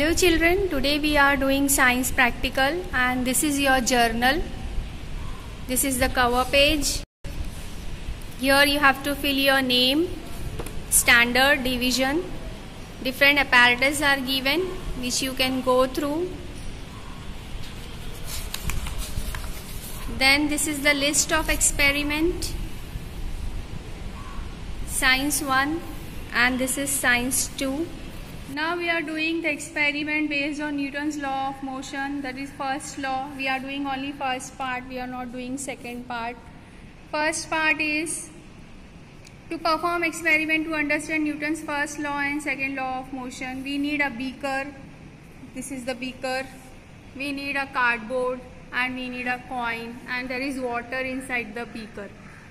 Hello children, today we are doing science practical and this is your journal. This is the cover page. Here you have to fill your name, standard, division. Different apparatus are given which you can go through. Then this is the list of experiment. Science 1 and this is science 2. Now we are doing the experiment based on Newton's law of motion, that is first law. We are doing only first part, we are not doing second part. First part is to perform experiment to understand Newton's first law and second law of motion. We need a beaker, this is the beaker. We need a cardboard and we need a coin and there is water inside the beaker.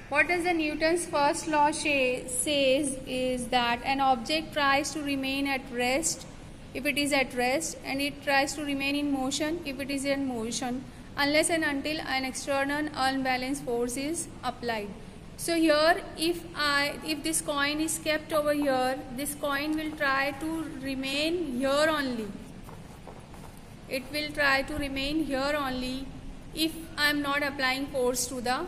What does the Newton's first law says is that an object tries to remain at rest if it is at rest, and it tries to remain in motion if it is in motion, unless and until an external unbalanced force is applied. So here if this coin is kept over here, this coin will try to remain here only. It will try to remain here only if I am not applying force to the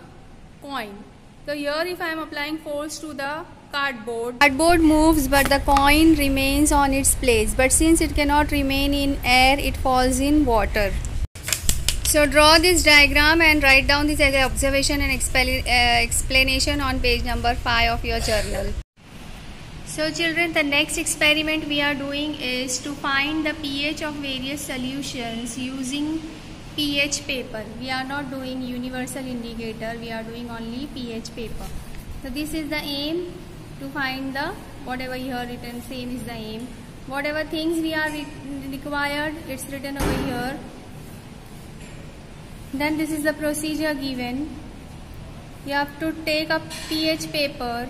coin. So here if I am applying force to the cardboard moves but the coin remains on its place, but since it cannot remain in air, it falls in water. So draw this diagram and write down this as an observation and explanation on page number 5 of your journal. So children, the next experiment we are doing is to find the pH of various solutions using pH paper. We are not doing universal indicator, we are doing only pH paper. So this is the aim, to find the whatever here written, same is the aim. Whatever things we are required, it's written over here. Then this is the procedure given. You have to take a pH paper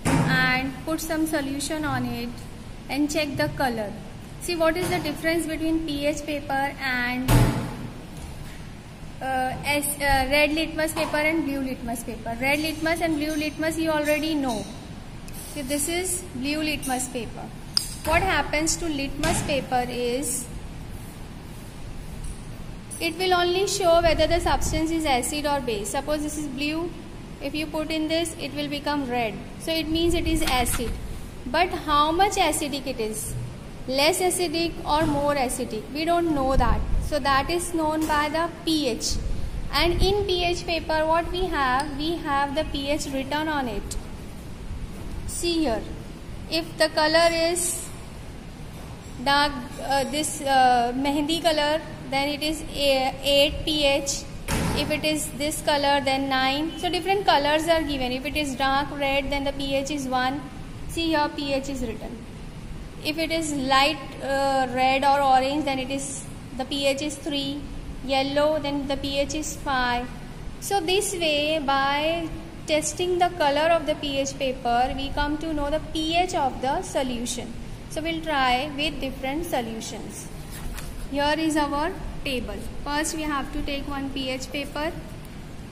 and put some solution on it and check the color. See what is the difference between pH paper and red litmus paper and blue litmus paper. Red litmus and blue litmus you already know. So this is blue litmus paper. What happens to litmus paper is it will only show whether the substance is acid or base. Suppose this is blue, if you put in this it will become red. So it means it is acid. But how much acidic it is? Less acidic or more acidic? We don't know that. So that is known by the pH. And in pH paper what we have the pH written on it. See here, if the color is dark, this mehendi color, then it is 8 pH. If it is this color, then 9. So different colors are given. If it is dark red, then the pH is 1. See here pH is written. If it is light red or orange, then the pH is 3. Yellow, then the pH is 5. So this way, by testing the color of the pH paper, we come to know the pH of the solution. So we'll try with different solutions. Here is our table. First we have to take one pH paper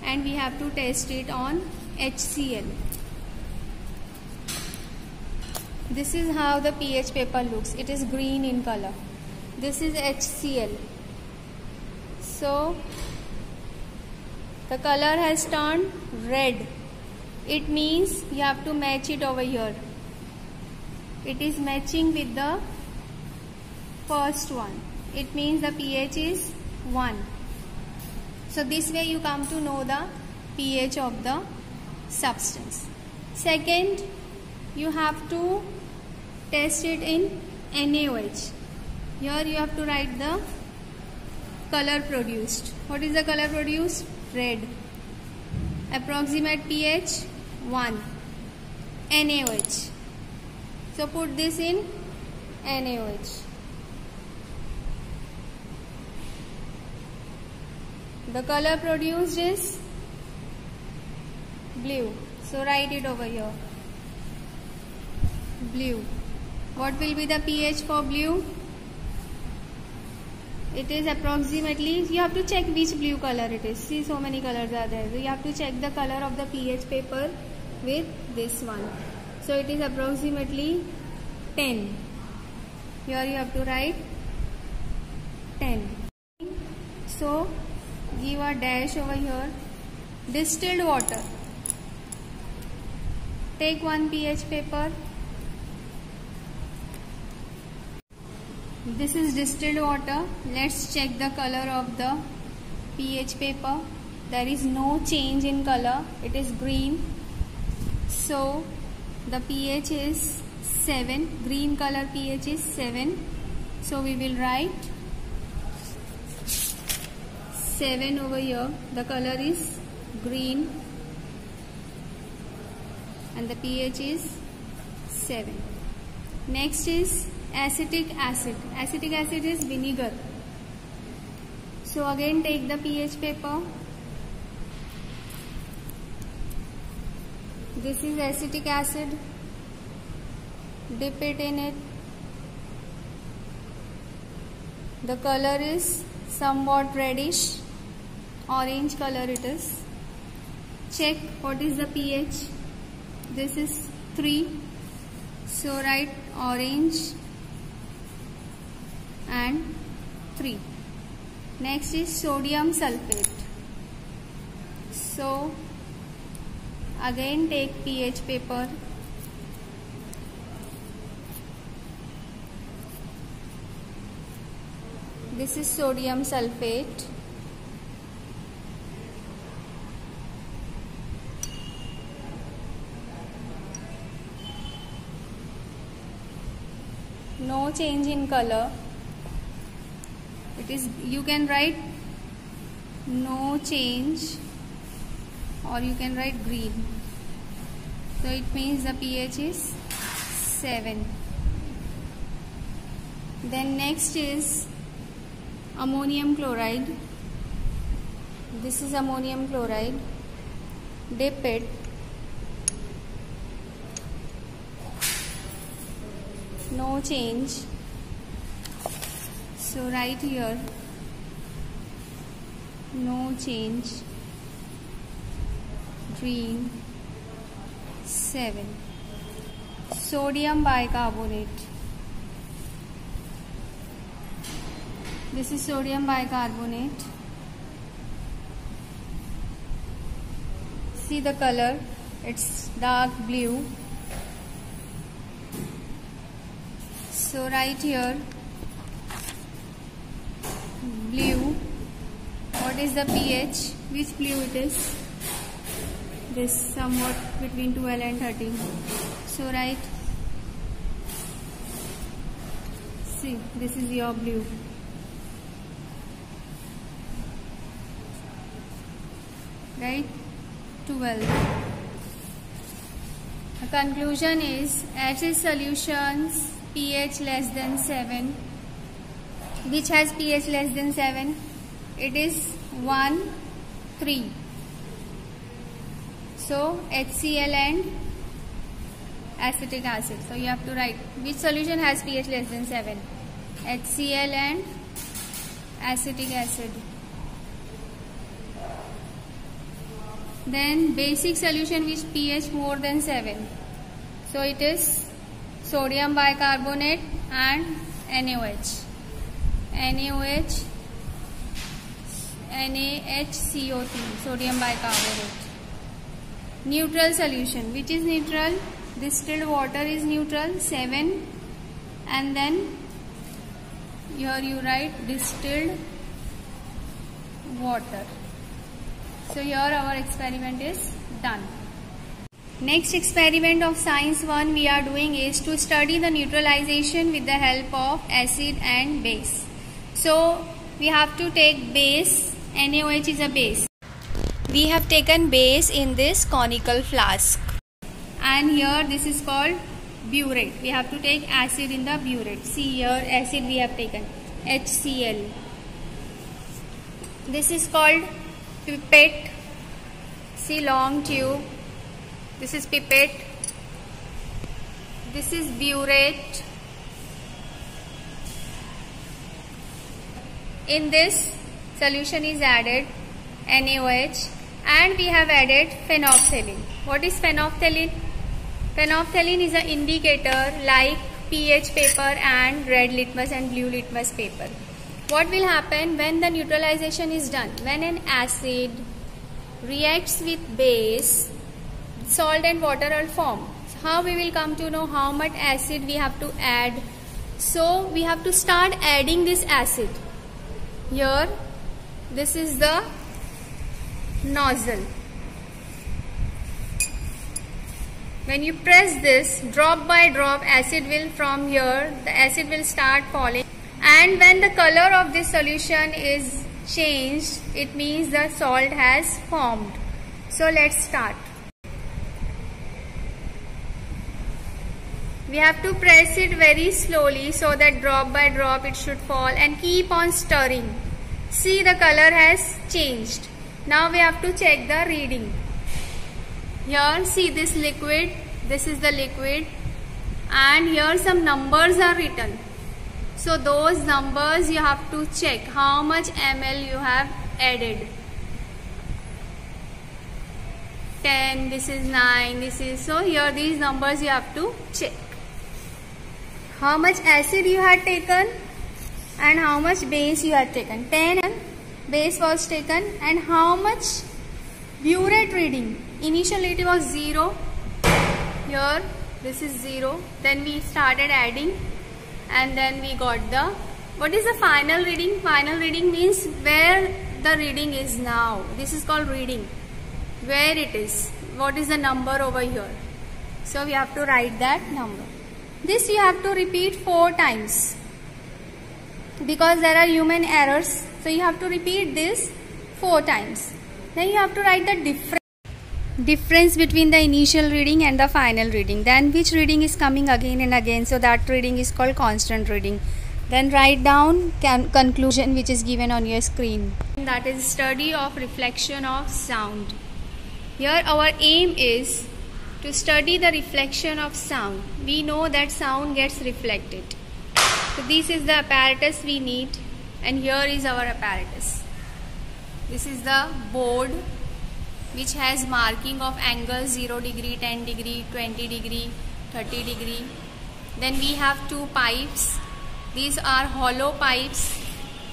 and we have to test it on HCl. This is how the pH paper looks. It is green in color. This is HCl. So the color has turned red. It means you have to match it over here. It is matching with the first one. It means the pH is 1. So this way you come to know the pH of the substance. Second, you have to test it in NaOH. Here you have to write the color produced. What is the color produced? Red. Approximate pH 1. NaOH. So put this in NaOH. The color produced is blue. So write it over here. Blue. What will be the pH for blue? It is approximately, you have to check which blue color it is. See, so many colors are there. So you have to check the color of the pH paper with this one. So it is approximately 10. Here you have to write 10. So give a dash over here. Distilled water. Take 1 pH paper. This is distilled water. Let's check the color of the pH paper. There is no change in color. It is green. So the pH is 7. Green color pH is 7. So we will write 7 over here. The color is green and the pH is 7. Next is acetic acid. Acetic acid is vinegar. So again take the pH paper. This is acetic acid. Dip it in it. The color is somewhat reddish, orange color it is. Check what is the pH. This is 3. So write orange and 3. Next is sodium sulfate. So again take pH paper. This is sodium sulfate. No change in color. It is, you can write no change or you can write green. So it means the pH is 7. Then next is ammonium chloride. This is ammonium chloride. Dip it. No change. So write here no change, green, 7. Sodium bicarbonate. This is sodium bicarbonate. See the color, it's dark blue. So write here blue. What is the pH? Which blue it is? This somewhat between 12 and 13. So write, see, this is your blue. Right? 12. The conclusion is acid solutions pH less than 7. Which has pH less than 7? It is 1, 3. So HCl and acetic acid. So you have to write which solution has pH less than 7. HCl and acetic acid. Then basic solution with pH more than 7. So it is sodium bicarbonate and NaOH. NaOH, NaHCO3, sodium bicarbonate. Neutral solution. Which is neutral? Distilled water is neutral, 7. And then here you write distilled water. So here our experiment is done. Next experiment of Science 1 we are doing is to study the neutralization with the help of acid and base. So we have to take base. NaOH is a base. We have taken base in this conical flask. And here this is called burette. We have to take acid in the burette. See here acid we have taken. HCl. This is called pipette. See long tube. This is pipette. This is burette. In this solution is added NaOH and we have added phenolphthalein. What is phenolphthalein? Phenolphthalein is an indicator like pH paper and red litmus and blue litmus paper. what will happen when the neutralization is done? When an acid reacts with base, salt and water are formed. How we will come to know how much acid we have to add? So we have to start adding this acid. Here, this is the nozzle. When you press this, drop by drop acid will, from here the acid will start falling, and when the color of this solution is changed, it means the salt has formed. So let's start. We have to press it very slowly so that drop by drop it should fall, and keep on stirring. See, the color has changed. Now we have to check the reading. Here, see this liquid, this is the liquid, and here some numbers are written. So those numbers you have to check how much ml you have added. 10, this is 9, this is, so here these numbers you have to check. How much acid you had taken and how much base you had taken. 10 base was taken, and how much burette reading. Initially it was 0. Here this is 0. Then we started adding, and then we got the, what is the final reading? Final reading means where the reading is now. This is called reading. Where it is. What is the number over here? So we have to write that number. This you have to repeat 4 times because there are human errors. So you have to repeat this 4 times. Then you have to write the difference between the initial reading and the final reading. Then which reading is coming again and again. So that reading is called constant reading. Then write down conclusion which is given on your screen. That is study of reflection of sound. Here our aim is to study the reflection of sound. We know that sound gets reflected. So this is the apparatus we need, and here is our apparatus. This is the board which has marking of angles 0 degree, 10 degree, 20 degree, 30 degree. Then we have 2 pipes. These are hollow pipes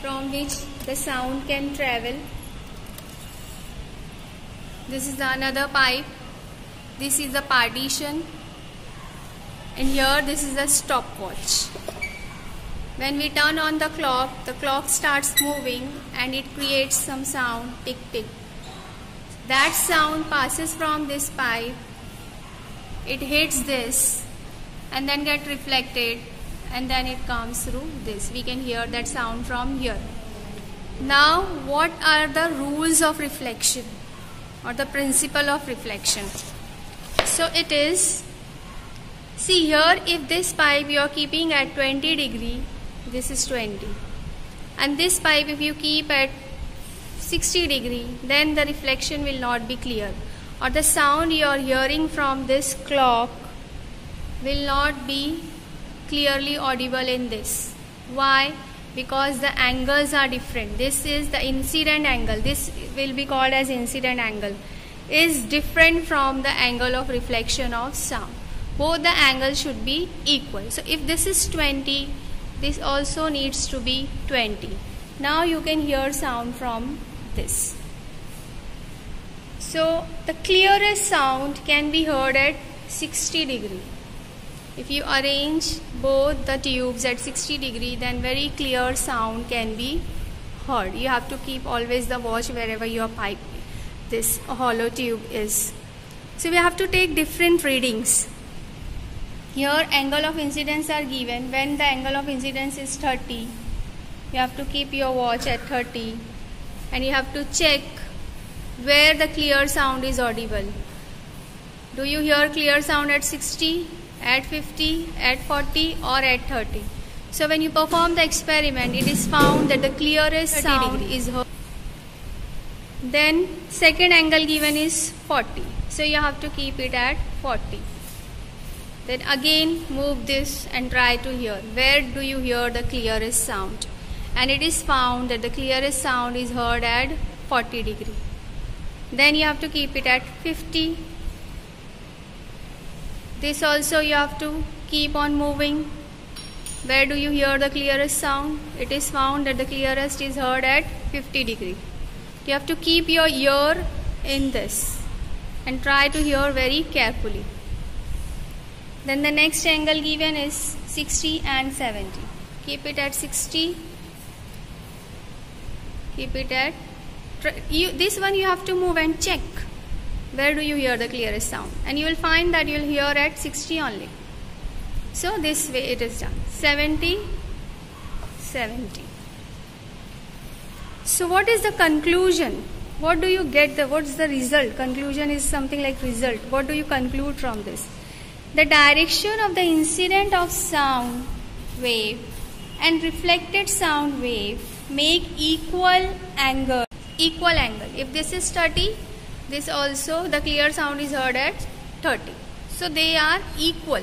from which the sound can travel. This is another pipe. This is the partition, and here this is the stopwatch. When we turn on the clock starts moving and it creates some sound, tick tick. That sound passes from this pipe, it hits this and then get reflected, and then it comes through this. We can hear that sound from here. Now what are the rules of reflection or the principle of reflection? So it is, see here, if this pipe you are keeping at 20 degree, this is 20, and this pipe if you keep at 60 degree, then the reflection will not be clear, or the sound you are hearing from this clock will not be clearly audible in this. Why? Because the angles are different. This is the incident angle, this will be called as incident angle, is different from the angle of reflection of sound. Both the angles should be equal. So if this is 20, this also needs to be 20. Now you can hear sound from this. So the clearest sound can be heard at 60 degree. If you arrange both the tubes at 60 degree, then very clear sound can be heard. You have to keep always the watch wherever your pipe, this hollow tube is. So we have to take different readings. Here angle of incidence are given. When the angle of incidence is 30, you have to keep your watch at 30, and you have to check where the clear sound is audible. Do you hear clear sound at 60, at 50, at 40 or at 30? So when you perform the experiment, it is found that the clearest sound is heard. Then second angle given is 40. So you have to keep it at 40. Then again move this and try to hear. Where do you hear the clearest sound? And it is found that the clearest sound is heard at 40 degree. Then you have to keep it at 50. This also you have to keep on moving. Where do you hear the clearest sound? It is found that the clearest is heard at 50 degree. You have to keep your ear in this and try to hear very carefully. Then the next angle given is 60 and 70. Keep it at 60. Keep it at this one. You have to move and check where do you hear the clearest sound, and you will find that you will hear at 60 only. So this way it is done. 70, 70. So what is the conclusion? What do you get? What's the result? Conclusion is something like result. What do you conclude from this? The direction of the incident of sound wave and reflected sound wave make equal angle. If this is 30, this also the clear sound is heard at 30. So they are equal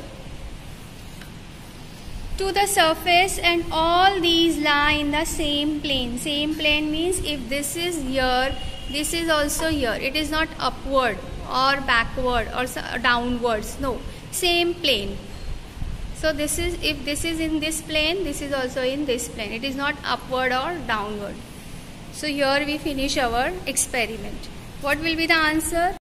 to the surface, and all these lie in the same plane. Same plane means if this is here, this is also here. It is not upward or backward or downwards. No, same plane. So this is, if this is in this plane, this is also in this plane. It is not upward or downward. So here we finish our experiment. What will be the answer?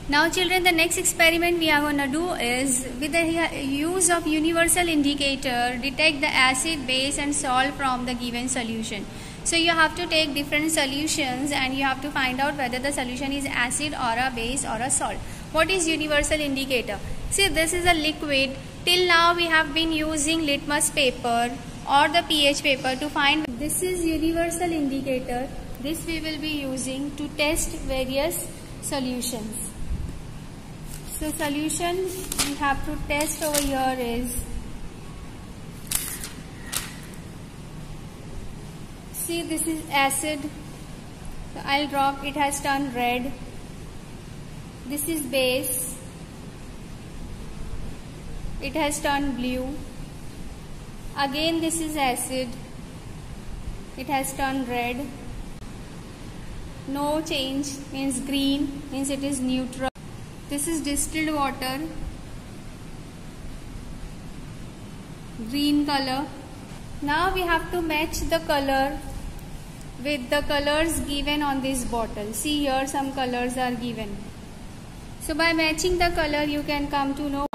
Now children, the next experiment we are going to do is with the use of universal indicator, detect the acid, base and salt from the given solution. So you have to take different solutions and you have to find out whether the solution is acid or a base or a salt. What is universal indicator? See, this is a liquid. Till now we have been using litmus paper or the pH paper to find. This is universal indicator. This we will be using to test various solutions. So solution we have to test over here is, see, this is acid. So I'll drop, it has turned red. This is base. It has turned blue. Again this is acid. It has turned red. No change means green, means it is neutral. This is distilled water, green color. Now we have to match the color with the colors given on this bottle. See, here some colors are given. So by matching the color you can come to know.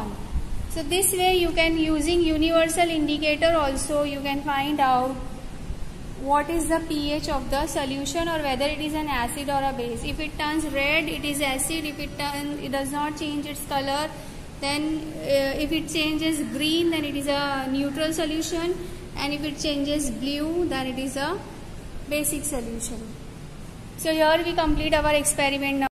So this way you can, using universal indicator also, you can find out what is the pH of the solution or whether it is an acid or a base. If it turns red, it is acid. If it does not change its color, then if it changes green, then it is a neutral solution, and if it changes blue, then it is a basic solution. So here we complete our experiment now.